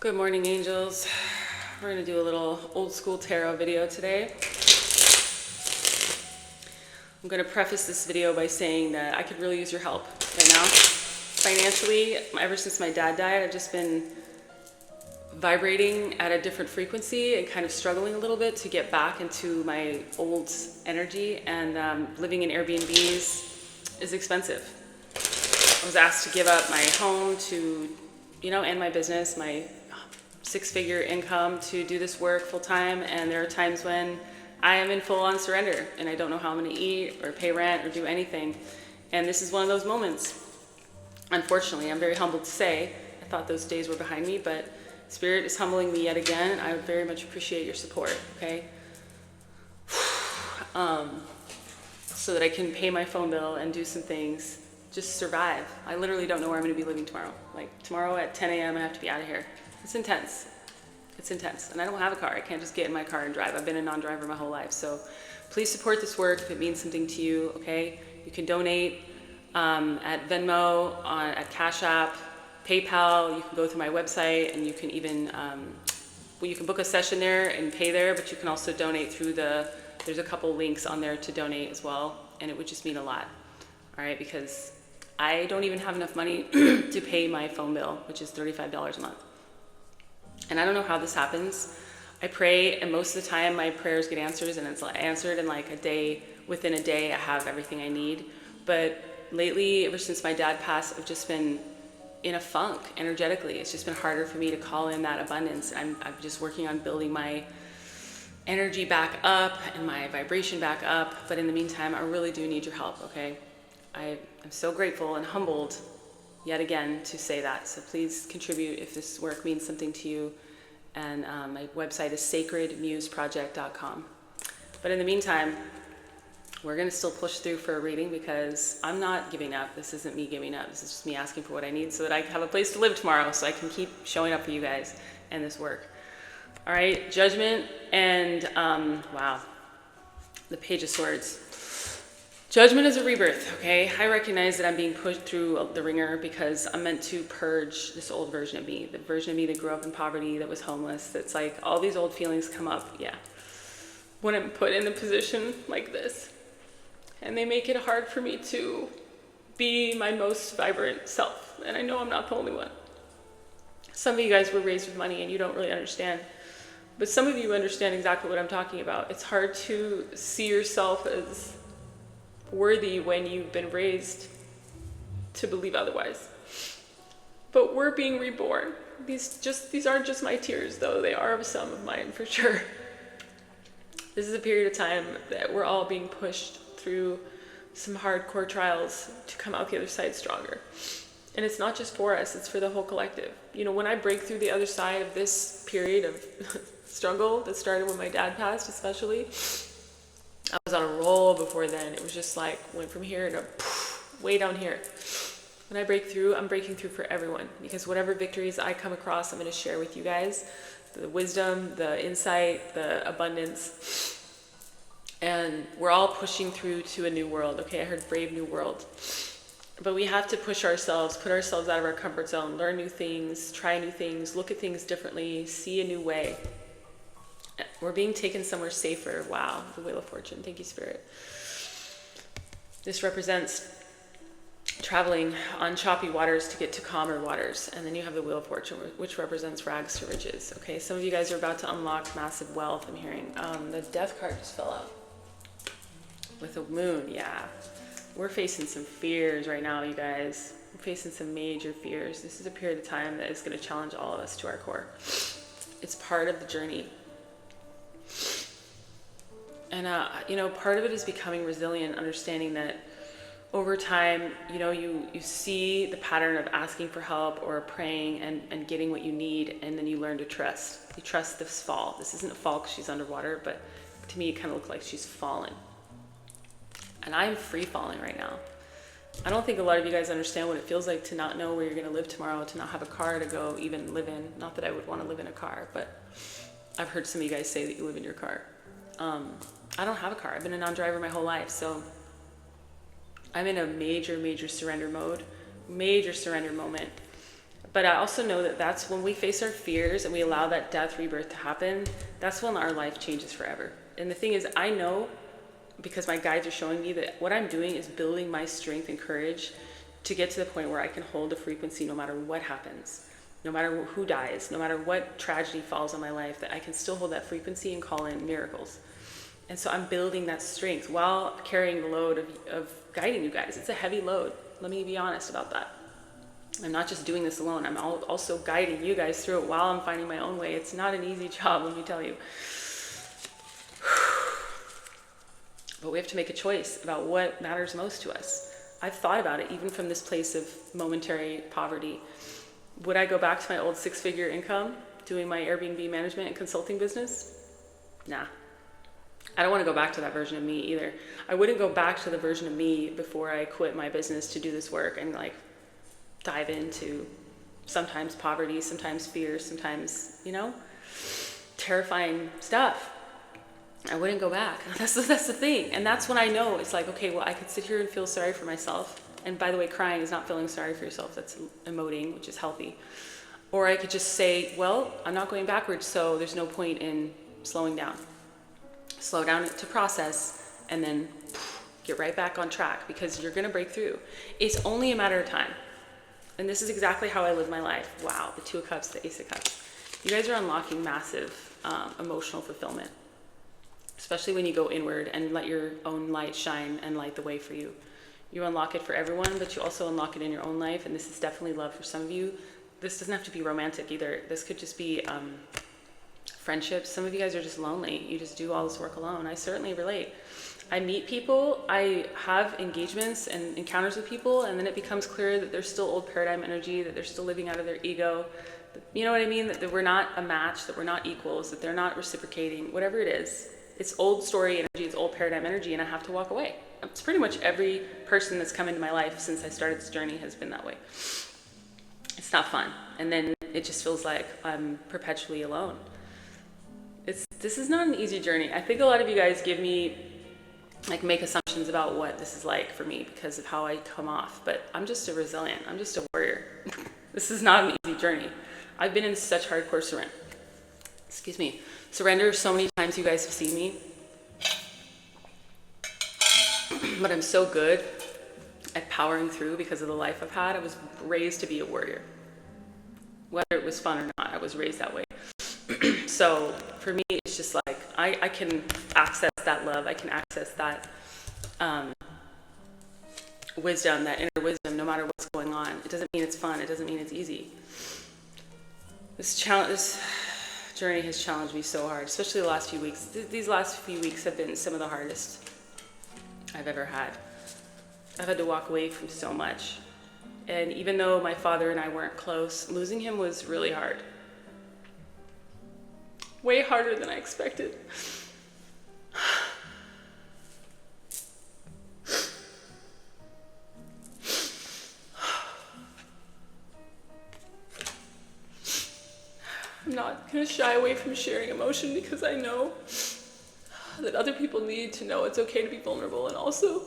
Good morning, angels. We're going to do a little old school tarot video today. I'm going to preface this video by saying that I could really use your help right now. Financially, ever since my dad died, I've just been vibrating at a different frequency and kind of struggling a little bit to get back into my old energy, and living in Airbnbs is expensive. I was asked to give up my home to, and my business, my six-figure income to do this work full-time, and there are times when I am in full-on surrender and I don't know how I'm going to eat or pay rent or do anything, and this is one of those moments. Unfortunately, I'm very humbled to say, I thought those days were behind me, but Spirit is humbling me yet again. I would very much appreciate your support, okay? So that I can pay my phone bill and do some things, just survive. I literally don't know where I'm going to be living tomorrow. Like tomorrow at 10 a.m. I have to be out of here. It's intense. It's intense. And I don't have a car. I can't just get in my car and drive. I've been a non-driver my whole life. So please support this work if it means something to you, okay? You can donate at Venmo, at Cash App, PayPal. You can go through my website, and you can even, you can book a session there and pay there, but you can also donate through there's a couple links on there to donate as well, and it would just mean a lot, all right? Because I don't even have enough money to pay my phone bill, which is $35 a month. And I don't know how this happens. I pray, and most of the time my prayers get answered, and it's answered in like a day. Within a day, I have everything I need. But lately, ever since my dad passed, I've just been in a funk energetically. It's just been harder for me to call in that abundance. I'm just working on building my energy back up and my vibration back up. But in the meantime, I really do need your help, okay? I'm so grateful and humbled yet again to say that. So please contribute if this work means something to you. And my website is sacredmuseproject.com. But in the meantime, we're going to still push through for a reading, because I'm not giving up. This isn't me giving up. This is just me asking for what I need so that I can have a place to live tomorrow, so I can keep showing up for you guys and this work. All right, Judgment and, wow, the Page of Swords. Judgment is a rebirth, okay? I recognize that I'm being pushed through the ringer because I'm meant to purge this old version of me, the version of me that grew up in poverty, that was homeless, that's like all these old feelings come up, yeah. When I'm put in a position like this, and they make it hard for me to be my most vibrant self, and I know I'm not the only one. Some of you guys were raised with money and you don't really understand, but some of you understand exactly what I'm talking about. It's hard to see yourself as worthy when you've been raised to believe otherwise. But we're being reborn. These aren't just my tears, though. They are some of mine, for sure. This is a period of time that we're all being pushed through some hardcore trials to come out the other side stronger. And it's not just for us, it's for the whole collective. When I break through the other side of this period of struggle that started when my dad passed, especially, I was on a roll before then. It was just like, went from here to way down here. When I break through, I'm breaking through for everyone, because whatever victories I come across, I'm going to share with you guys. The wisdom, the insight, the abundance. And we're all pushing through to a new world, okay? I heard brave new world. But we have to push ourselves, put ourselves out of our comfort zone, learn new things, try new things, look at things differently, see a new way. We're being taken somewhere safer. Wow, the Wheel of Fortune. Thank you, Spirit. This represents traveling on choppy waters to get to calmer waters. And then you have the Wheel of Fortune, which represents rags to riches. Okay, some of you guys are about to unlock massive wealth, I'm hearing. The Death card just fell out. With the Moon, yeah. We're facing some fears right now, you guys. We're facing some major fears. This is a period of time that is going to challenge all of us to our core. It's part of the journey. And, part of it is becoming resilient, understanding that over time, you see the pattern of asking for help or praying and getting what you need, and then you learn to trust. You trust this fall. This isn't a fall because she's underwater, but to me, it kind of looks like she's fallen. And I'm free falling right now. I don't think a lot of you guys understand what it feels like to not know where you're going to live tomorrow, to not have a car to go even live in. Not that I would want to live in a car, but I've heard some of you guys say that you live in your car. I don't have a car. I've been a non-driver my whole life, so I'm in a major surrender mode, major surrender moment. But I also know that that's when we face our fears and we allow that death rebirth to happen, that's when our life changes forever. And the thing is, I know, because my guides are showing me, that what I'm doing is building my strength and courage to get to the point where I can hold a frequency no matter what happens, no matter who dies, no matter what tragedy falls on my life, that I can still hold that frequency and call in miracles. And so I'm building that strength while carrying the load of guiding you guys. It's a heavy load. Let me be honest about that. I'm not just doing this alone. I'm also guiding you guys through it while I'm finding my own way. It's not an easy job, let me tell you. But we have to make a choice about what matters most to us. I've thought about it, even from this place of momentary poverty. Would I go back to my old 6-figure income, doing my Airbnb management and consulting business? Nah. I don't want to go back to that version of me either. I wouldn't go back to the version of me before I quit my business to do this work and like dive into sometimes poverty, sometimes fear, sometimes, terrifying stuff. I wouldn't go back. That's the thing. And that's when I know it's like, okay, well, I could sit here and feel sorry for myself. And by the way, crying is not feeling sorry for yourself. That's emoting, which is healthy. Or I could just say, well, I'm not going backwards, so there's no point in slowing down. Slow down to process and then get right back on track, because you're going to break through. It's only a matter of time. And this is exactly how I live my life. Wow, the 2 of Cups, the Ace of Cups. You guys are unlocking massive emotional fulfillment, especially when you go inward and let your own light shine and light the way for you. You unlock it for everyone, but you also unlock it in your own life. And this is definitely love for some of you. This doesn't have to be romantic either. This could just be friendships. Some of you guys are just lonely. You just do all this work alone. I certainly relate. I meet people, I have engagements and encounters with people, and then it becomes clear that they're still old paradigm energy, that they're still living out of their ego. You know what I mean? That we're not a match, that we're not equals, that they're not reciprocating, whatever it is. It's old story energy, it's old paradigm energy, and I have to walk away. It's pretty much every person that's come into my life since I started this journey has been that way. It's not fun. And then it just feels like I'm perpetually alone. This is not an easy journey. I think a lot of you guys make assumptions about what this is like for me because of how I come off, but I'm just a resilient, I'm just a warrior. This is not an easy journey. I've been in such hardcore surrender so many times you guys have seen me, but I'm so good at powering through because of the life I've had. I was raised to be a warrior. Whether it was fun or not, I was raised that way. So for me, it's just like, I can access that love, I can access that wisdom, that inner wisdom, no matter what's going on. It doesn't mean it's fun, it doesn't mean it's easy. This journey has challenged me so hard, especially the last few weeks. These last few weeks have been some of the hardest I've ever had. I've had to walk away from so much. And even though my father and I weren't close, losing him was really hard. Way harder than I expected. I'm not going to shy away from sharing emotion because I know that other people need to know it's okay to be vulnerable, and also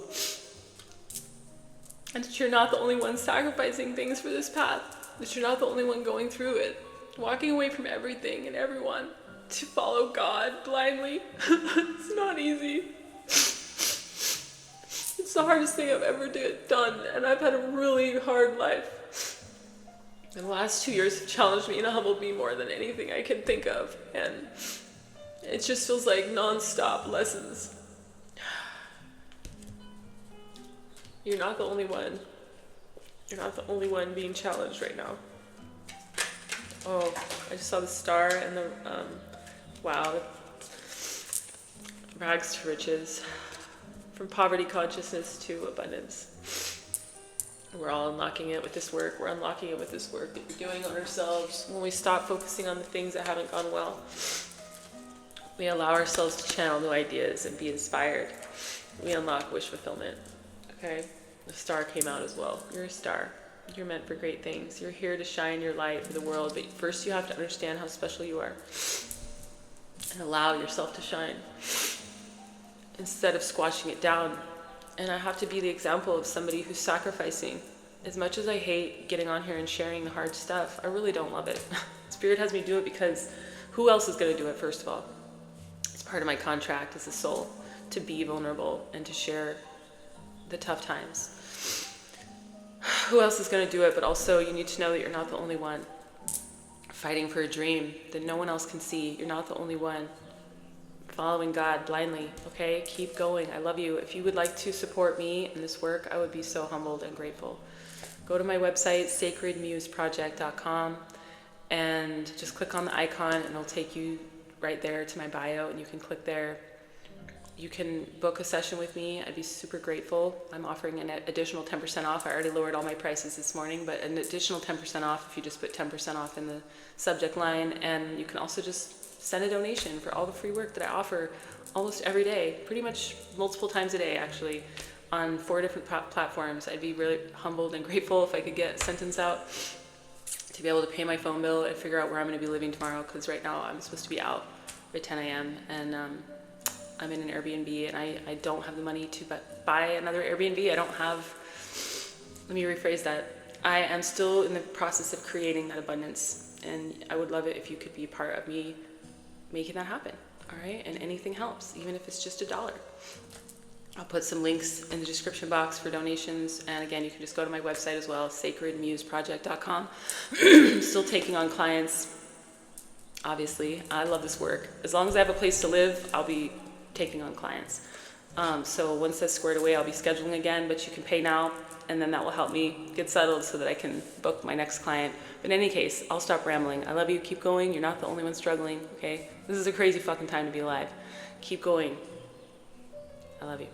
that you're not the only one sacrificing things for this path, that you're not the only one going through it, walking away from everything and everyone to follow God blindly. It's not easy. It's the hardest thing I've ever done, and I've had a really hard life. And the last 2 years have challenged me and humbled me more than anything I can think of, and it just feels like non-stop lessons. You're not the only one. You're not the only one being challenged right now. Oh, I just saw the star and the, wow. Rags to riches. From poverty consciousness to abundance. We're all unlocking it with this work. We're unlocking it with this work that we're doing on ourselves. When we stop focusing on the things that haven't gone well, we allow ourselves to channel new ideas and be inspired. We unlock wish fulfillment. Okay? The star came out as well. You're a star. You're meant for great things. You're here to shine your light for the world, but first you have to understand how special you are and allow yourself to shine instead of squashing it down. And I have to be the example of somebody who's sacrificing as much as I hate getting on here and sharing the hard stuff, I really don't love it. Spirit has me do it because who else is going to do it, first of all? It's part of my contract as a soul to be vulnerable and to share the tough times. Who else is going to do it? But also, you need to know that you're not the only one fighting for a dream that no one else can see. You're not the only one following God blindly, okay? Keep going. I love you. If you would like to support me in this work, I would be so humbled and grateful. Go to my website, sacredmuseproject.com, and just click on the icon, and it'll take you right there to my bio, and you can click there. You can book a session with me. I'd be super grateful. I'm offering an additional 10% off. I already lowered all my prices this morning, but an additional 10% off if you just put 10% off in the subject line. And you can also just send a donation for all the free work that I offer almost every day, pretty much multiple times a day, actually, on 4 different platforms. I'd be really humbled and grateful if I could get a sentence out to be able to pay my phone bill and figure out where I'm going to be living tomorrow, because right now I'm supposed to be out by 10 a.m. and I'm in an Airbnb, and I don't have the money to buy another Airbnb. I don't have, let me rephrase that. I am still in the process of creating that abundance, and I would love it if you could be a part of me making that happen, all right? And anything helps, even if it's just $1. I'll put some links in the description box for donations, and again, you can just go to my website as well, sacredmuseproject.com. Still taking on clients, obviously. I love this work. As long as I have a place to live, I'll be taking on clients. So once that's squared away, I'll be scheduling again, but you can pay now, and then that will help me get settled so that I can book my next client. But in any case, I'll stop rambling. I love you. Keep going. You're not the only one struggling, okay? This is a crazy fucking time to be alive. Keep going. I love you.